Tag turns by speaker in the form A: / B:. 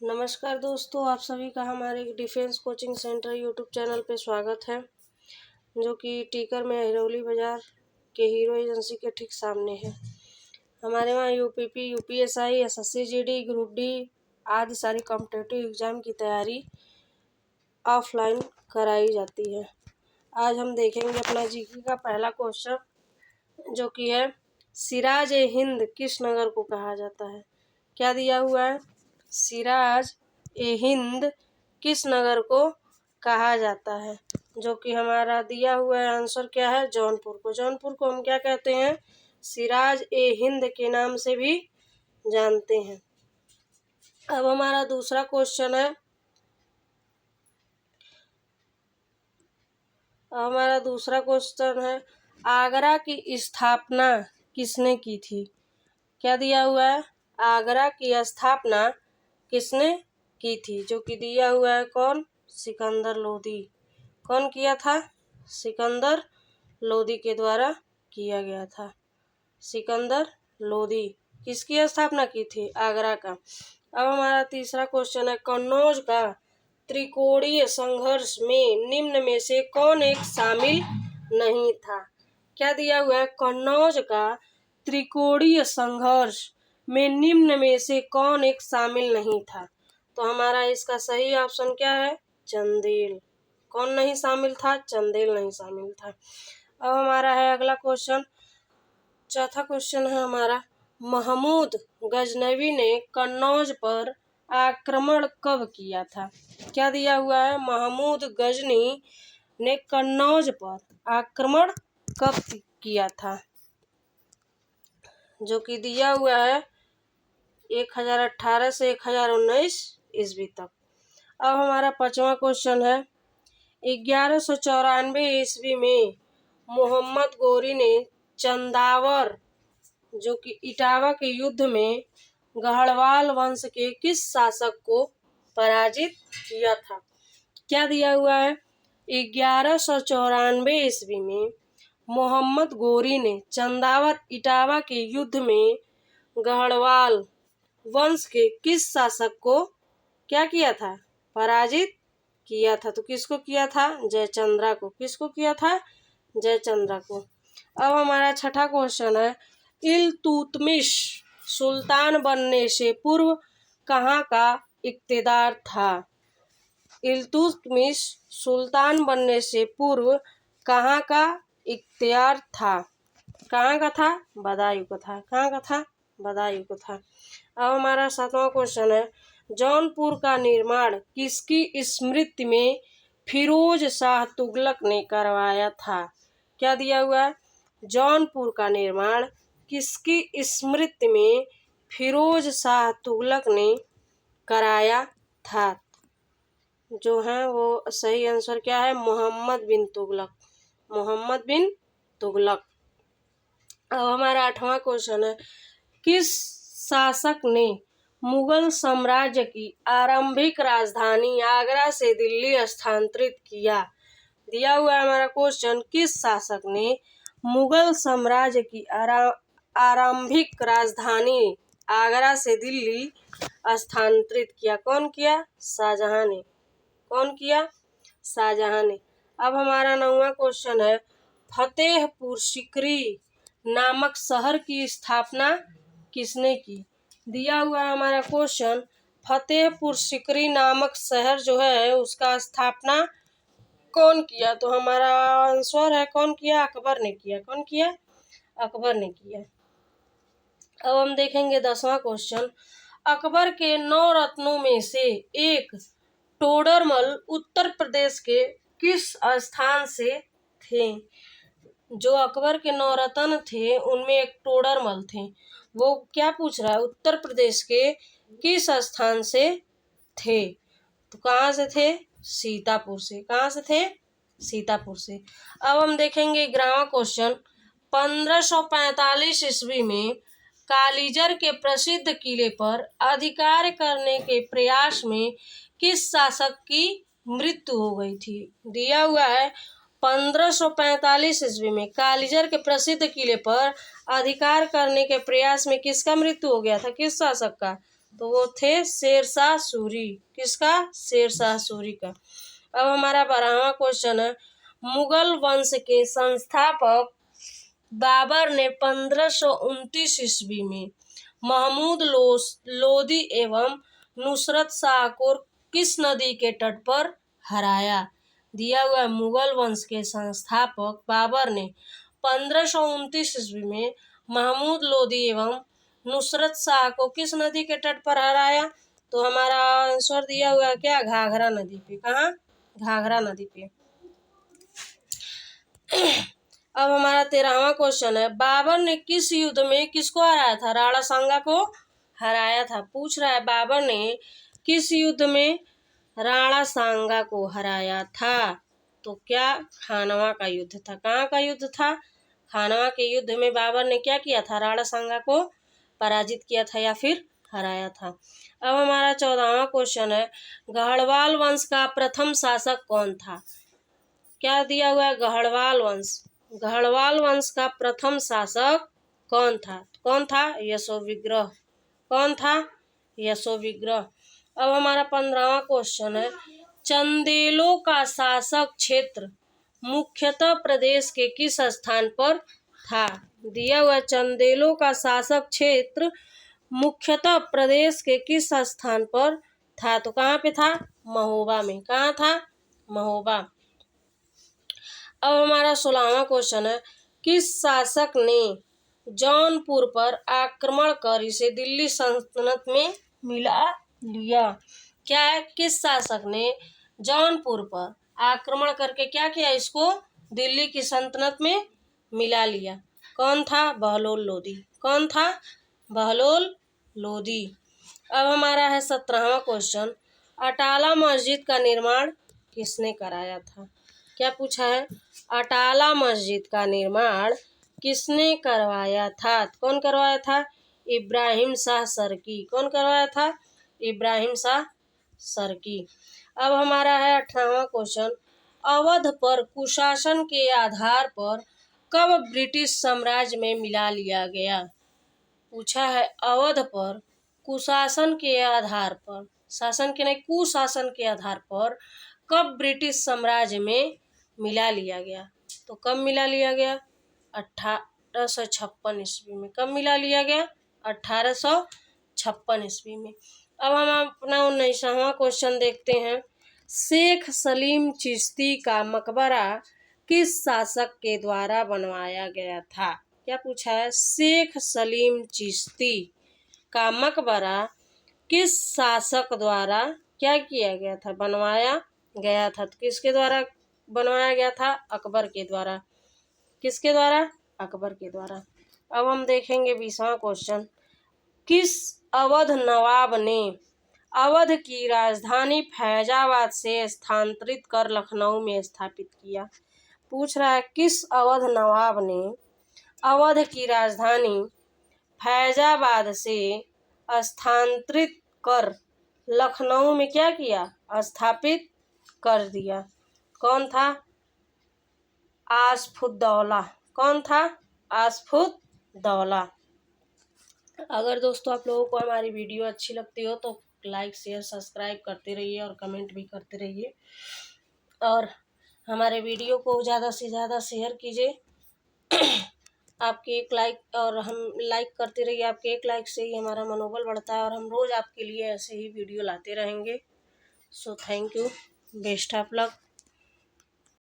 A: नमस्कार दोस्तों, आप सभी का हमारे defence coaching centre YouTube channel पे स्वागत है, जो कि टीकर में हिरौली बाज़ार के हीरो एजेंसी के ठीक सामने है। हमारे वहाँ UPP, UPSI, SSC GD, group D आदि सारी कॉम्पिटिटिव एग्ज़ाम की तैयारी ऑफलाइन कराई जाती है। आज हम देखेंगे अपना जीके का पहला क्वेश्चन, जो कि है सिराज ए हिंद किस नगर को कहा जाता है। क्या दिया हुआ है? सिराज ए हिंद किस नगर को कहा जाता है, जो कि हमारा दिया हुआ है आंसर क्या है? जौनपुर को। जौनपुर को हम क्या कहते हैं? सिराज ए हिंद के नाम से भी जानते हैं। अब हमारा दूसरा क्वेश्चन है आगरा की स्थापना किसने की थी। क्या दिया हुआ है? आगरा की स्थापना किसने की थी, जो कि दिया हुआ है कौन? सिकंदर लोदी। कौन किया था? सिकंदर लोदी के द्वारा किया गया था। सिकंदर लोदी किसकी स्थापना की थी? आगरा का। अब हमारा तीसरा क्वेश्चन है कन्नौज का त्रिकोणीय संघर्ष में निम्न में से कौन एक शामिल नहीं था। क्या दिया हुआ है? कन्नौज का त्रिकोणीय संघर्ष में निम्न में से कौन एक शामिल नहीं था। तो हमारा इसका सही ऑप्शन क्या है? चंदेल। कौन नहीं शामिल था? चंदेल नहीं शामिल था। अब हमारा है अगला क्वेश्चन, चौथा क्वेश्चन है हमारा महमूद गजनवी ने कन्नौज पर आक्रमण कब किया था। क्या दिया हुआ है? महमूद गजनी ने कन्नौज पर आक्रमण कब किया था, जो कि दिया हुआ है 1018 से 1019 ईस्वी तक। अब हमारा पांचवा क्वेश्चन है 1194 ईस्वी में मोहम्मद गोरी ने चंदावर, जो कि इटावा के युद्ध में गढ़वाल वंश के किस शासक को पराजित किया था। क्या दिया हुआ है? 1194 ईस्वी में मोहम्मद गोरी ने चंदावर इटावा के युद्ध में गढ़वाल वंश के किस शासक को क्या किया था? पराजित किया था। तो किसको किया था? जयचंद्रा को। किसको किया था? जयचंद्रा को। अब हमारा छठा क्वेश्चन है इल्तुतमिश सुल्तान बनने से पूर्व कहाँ का इक्तेदार था। इल्तुतमिश सुल्तान बनने से पूर्व कहाँ का इख्तियार था। कहाँ का था? बदायूं का था। कहाँ का था? बदायूं का था। अब हमारा सातवां क्वेश्चन है जौनपुर का निर्माण किसकी स्मृति में फिरोज शाह तुगलक ने करवाया था। क्या दिया हुआ है? जौनपुर का निर्माण किसकी स्मृति में फिरोज शाह तुगलक ने कराया था, जो है वो सही आंसर क्या है? मोहम्मद बिन तुगलक। मोहम्मद बिन तुगलक। अब हमारा आठवां क्वेश्चन है किस शासक ने मुगल साम्राज्य की आरंभिक राजधानी आगरा से दिल्ली स्थानांतरित किया। दिया हुआ है हमारा क्वेश्चन किस शासक ने मुगल साम्राज्य की आरंभिक राजधानी आगरा से दिल्ली स्थानांतरित किया। कौन किया? शाहजहां ने। कौन किया? शाहजहां ने। अब हमारा नौवां क्वेश्चन है फतेहपुर सीकरी नामक शहर की स्थापना किसने की। दिया हुआ है हमारा क्वेश्चन फतेहपुर सीकरी नामक शहर जो है उसका स्थापना कौन किया। तो हमारा आंसर है कौन किया? अकबर ने किया। कौन किया? अकबर ने किया। अब हम देखेंगे 10वां क्वेश्चन अकबर के 9 रत्नों में से एक टोडरमल उत्तर प्रदेश के किस स्थान से थे। जो अकबर के 9 रत्न थे उनमें एक टोडरमल थे। वो क्या पूछ रहा है? उत्तर प्रदेश के किस स्थान से थे। तो कहाँ से थे? सीतापुर से। कहाँ से थे? सीतापुर से। अब हम देखेंगे 11वां क्वेश्चन 1545 ईस्वी में कालीजर के प्रसिद्ध किले पर अधिकार करने के प्रयास में किस शासक की मृत्यु हो गई थी। दिया हुआ है 1545 ईस्वी में कालीजर के प्रसिद्ध किले पर अधिकार करने के प्रयास में किसका मृत्यु हो गया था? किस शासक का? तो वो थे शेरशाह सूरी। किसका? शेरशाह सूरी का। अब हमारा 12वां क्वेश्चन है, मुगल वंश के संस्थापक बाबर ने 1529 ईस्वी में महमूद लोदी एवं नुसरत शाह को किस नदी के तट पर हराया? दिया हुआ मुगल वंश के संस्थापक बाबर ने 1529 ईस्वी में महमूद लोदी एवं नुसरत शाह को किस नदी के तट पर हराया? तो हमारा आंसर दिया हुआ है क्या? घाघरा नदी पे। कहाँ? घाघरा नदी पे। अब हमारा 13वां क्वेश्चन है, बाबर ने किस युद्ध में किसको हराया था? राणा सांगा को हराया था। पूछ रहा है बाबर ने किस युद्ध में राणा सांगा को हराया था? तो क्या? खानवा का युद्ध था। कहाँ का युद्ध था? खानवा के युद्ध में बाबर ने क्या किया था? राणा सांगा को पराजित किया था या फिर हराया था। अब हमारा 14वां क्वेश्चन है, गढ़वाल वंश का प्रथम शासक कौन था? क्या दिया हुआ है? गढ़वाल वंश। गढ़वाल वंश का प्रथम शासक कौन था? कौन था? यशोविग्रह। कौन था? यशोविग्रह। अब हमारा 15वां क्वेश्चन है, चंदेलों का शासक क्षेत्र मुख्यतः प्रदेश के किस स्थान पर था? दिया हुआ चंदेलों का शासक क्षेत्र मुख्यतः प्रदेश के किस स्थान पर था? तो कहाँ पे था? महोबा में। कहाँ था? महोबा। अब हमारा 16वां क्वेश्चन है, किस शासक ने जौनपुर पर आक्रमण कर इसे दिल्ली सल्तनत में मिला लिया? क्या है? किस शासक ने जौनपुर पर आक्रमण करके क्या किया? इसको दिल्ली की सल्तनत में मिला लिया। कौन था? बहलोल लोदी। कौन था? बहलोल लोदी। अब हमारा है 17वां क्वेश्चन, अटाला मस्जिद का निर्माण किसने कराया था? क्या पूछा है? अटाला मस्जिद का निर्माण किसने करवाया था? कौन करवाया था? इब्राहिम शाह सरकी। कौन करवाया था? इब्राहिम शाह सरकी। अब हमारा है 18वां क्वेश्चन, अवध पर कुशासन के आधार पर कब ब्रिटिश साम्राज्य में मिला लिया गया? पूछा है अवध पर कुशासन के आधार पर, शासन के नहीं कुशासन के आधार पर कब ब्रिटिश साम्राज्य में मिला लिया गया? तो कब मिला लिया गया? 1856 ईस्वी में। कब मिला लिया गया? 1856 ईस्वी में। अब हम अपना 19वां क्वेश्चन देखते हैं, शेख सलीम चिश्ती का मकबरा किस शासक के द्वारा बनवाया गया था? क्या पूछा है? शेख सलीम चिश्ती का मकबरा किस शासक द्वारा क्या किया गया था? बनवाया गया था। तो किसके द्वारा बनवाया गया था? अकबर के द्वारा। किसके द्वारा? अकबर के द्वारा। अब हम देखेंगे 20वां क्वेश्चन, किस अवध नवाब ने अवध की राजधानी फैजाबाद से स्थानांतरित कर लखनऊ में स्थापित किया? पूछ रहा है किस अवध नवाब ने अवध की राजधानी फैजाबाद से स्थानांतरित कर लखनऊ में क्या किया? स्थापित कर दिया। कौन था? आसफुद्दौला। कौन था? आसफुद्दौला। अगर दोस्तों आप लोगों को हमारी वीडियो अच्छी लगती हो तो लाइक शेयर सब्सक्राइब करते रहिए और कमेंट भी करते रहिए और हमारे वीडियो को ज़्यादा से ज़्यादा शेयर कीजिए। आपके एक लाइक और हम लाइक करते रहिए, आपके एक लाइक से ही हमारा मनोबल बढ़ता है और हम रोज़ आपके लिए ऐसे ही वीडियो लाते रहेंगे। So thank you, best of luck.